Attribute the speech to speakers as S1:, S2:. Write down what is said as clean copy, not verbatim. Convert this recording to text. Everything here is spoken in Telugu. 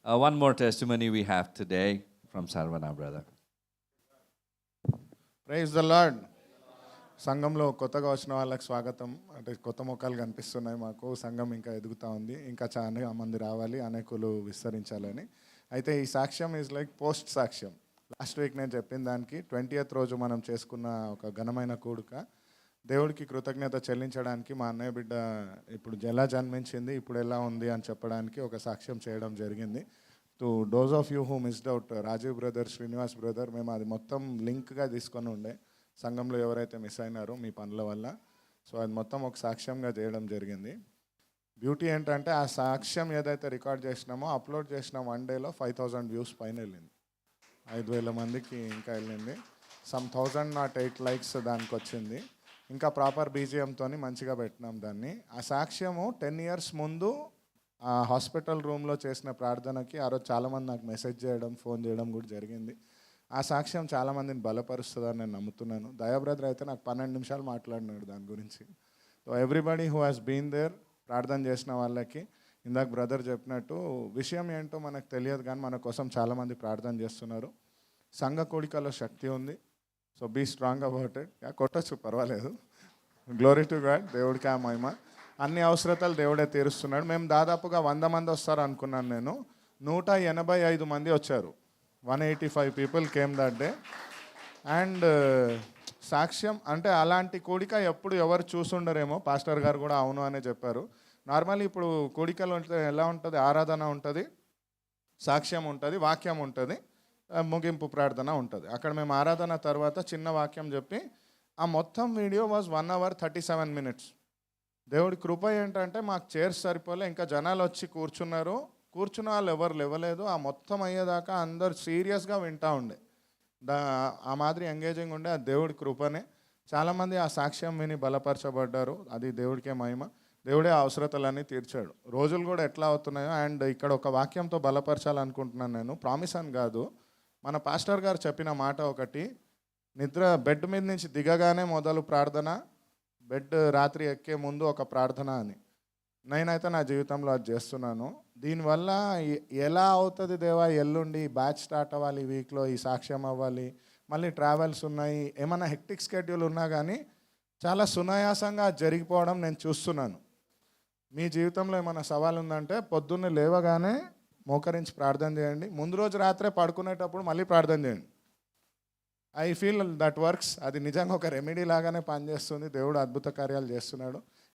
S1: One more testimony we have today from Sarvana, brother.
S2: Praise the Lord. సంఘంలో కొత్తగా వచ్చిన వాళ్ళకి స్వాగతం. అంటే కొత్త ముఖాలు కనిపిస్తున్నాయి మాకు. సంఘం ఇంకా ఎదుగుతూ ఉంది, ఇంకా చాలా మంది రావాలి, అనేకులు విస్తరించాలని. అయితే ఈ సాక్ష్యం ఈజ్ లైక్ పోస్ట్ సాక్ష్యం. లాస్ట్ వీక్ నేను చెప్పిన దానికి 20th రోజు మనం చేసుకున్న ఒక ఘనమైన కూడుక, దేవుడికి కృతజ్ఞత చెల్లించడానికి మా అన్నయ్య బిడ్డ ఇప్పుడు ఎలా జన్మించింది, ఇప్పుడు ఎలా ఉంది అని చెప్పడానికి ఒక సాక్ష్యం చేయడం జరిగింది. To those of you who missed out, Rajiv brother, Srinivas brother, మేము అది మొత్తం లింక్గా తీసుకొని ఉండే సంఘంలో ఎవరైతే మిస్ అయినారో మీ పనుల వల్ల. సో అది మొత్తం ఒక సాక్ష్యంగా చేయడం జరిగింది. బ్యూటీ ఏంటంటే ఆ సాక్ష్యం ఏదైతే రికార్డ్ చేసినామో అప్లోడ్ చేసిన 1 డేలో 5000 వ్యూస్ పైన వెళ్ళింది. 5000 మందికి ఇంకా వెళ్ళింది. సమ్ 1008 లైక్స్ దానికి వచ్చింది. ఇంకా ప్రాపర్ బీజిఎంతో మంచిగా పెట్టినాం దాన్ని. ఆ సాక్ష్యము 10 years ముందు ఆ హాస్పిటల్ రూమ్లో చేసిన ప్రార్థనకి ఆ రోజు చాలామంది నాకు మెసేజ్ చేయడం, ఫోన్ చేయడం కూడా జరిగింది. ఆ సాక్ష్యం చాలామందిని బలపరుస్తుందని నేను నమ్ముతున్నాను. దయా బ్రదర్ అయితే నాకు 12 నిమిషాలు మాట్లాడినాడు దాని గురించి. So everybody who has been there, ప్రార్థన చేసిన వాళ్ళకి ఇందాక బ్రదర్ చెప్పినట్టు విషయం ఏంటో మనకు తెలియదు, కానీ మన కోసం చాలామంది ప్రార్థన చేస్తున్నారు. సంఘ కూడికలో శక్తి ఉంది. So be strong about it. కొట్టచ్చు, పర్వాలేదు. Glory to God. దేవుడికి ఆ మహిమ. అన్ని అవసరతలు దేవుడే తీరుస్తున్నాడు. మేము దాదాపుగా 100 మంది వస్తారు అనుకున్నాను నేను. 185 మంది వచ్చారు. 185 people came that day. And సాక్ష్యం అంటే అలాంటి కూడిక ఎప్పుడు ఎవరు చూసుండరేమో. పాస్టర్ గారు కూడా అవును అనే చెప్పారు. నార్మల్లీ ఇప్పుడు కూడికలు ఎలా ఉంటుంది, ఆరాధన ఉంటుంది, సాక్ష్యం ఉంటుంది, వాక్యం ఉంటుంది, ముగింపు ప్రార్థన ఉంటుంది. అక్కడ మేము ఆరాధన తర్వాత చిన్న వాక్యం చెప్పి ఆ మొత్తం వీడియో వాజ్ 1 hour 37 minutes. దేవుడి కృప ఏంటంటే మాకు చైర్స్ సరిపోలే, ఇంకా జనాలు వచ్చి కూర్చున్నారు. కూర్చున్న వాళ్ళు ఎవరు లేవలేదు. ఆ మొత్తం అయ్యేదాకా అందరు సీరియస్గా వింటూ ఉండే. ఆ మాదిరి ఎంగేజింగ్ ఉండే. అది దేవుడి కృపనే. చాలామంది ఆ సాక్ష్యం విని బలపరచబడ్డారు. అది దేవుడికే మహిమ. దేవుడే అవసరతలన్నీ తీర్చాడు. రోజులు కూడా ఎట్లా అవుతున్నాయో. అండ్ ఇక్కడ ఒక వాక్యంతో బలపరచాలనుకుంటున్నాను నేను. ప్రామిస్ అని కాదు, మన పాస్టర్ గారు చెప్పిన మాట ఒకటి, బెడ్ మీద నుంచి దిగగానే మొదలు ప్రార్థన, బెడ్ రాత్రి ఎక్కే ముందు ఒక ప్రార్థన అని. నేనైతే నా జీవితంలో అది చేస్తున్నాను. దీనివల్ల ఎలా అవుతుంది దేవా, ఎల్లుండి బ్యాచ్ స్టార్ట్ అవ్వాలి, ఈ వీక్లో ఈ సాక్ష్యం అవ్వాలి, మళ్ళీ ట్రావెల్స్ ఉన్నాయి, ఏమన్నా హెక్టిక్ స్కెడ్యూల్ ఉన్నా కానీ చాలా సునాయాసంగా జరిగిపోవడం నేను చూస్తున్నాను. మీ జీవితంలో ఏమైనా సవాల్ ఉందంటే పొద్దున్నే లేవగానే మోకరించి ప్రార్థన చేయండి. ముందు రోజు రాత్రే పడుకునేటప్పుడు మళ్ళీ ప్రార్థన చేయండి. I feel that works. అది నిజంగా ఒక రెమెడీ లాగానే పనిచేస్తుంది. దేవుడు అద్భుత కార్యాలు చేస్తున్నాడు.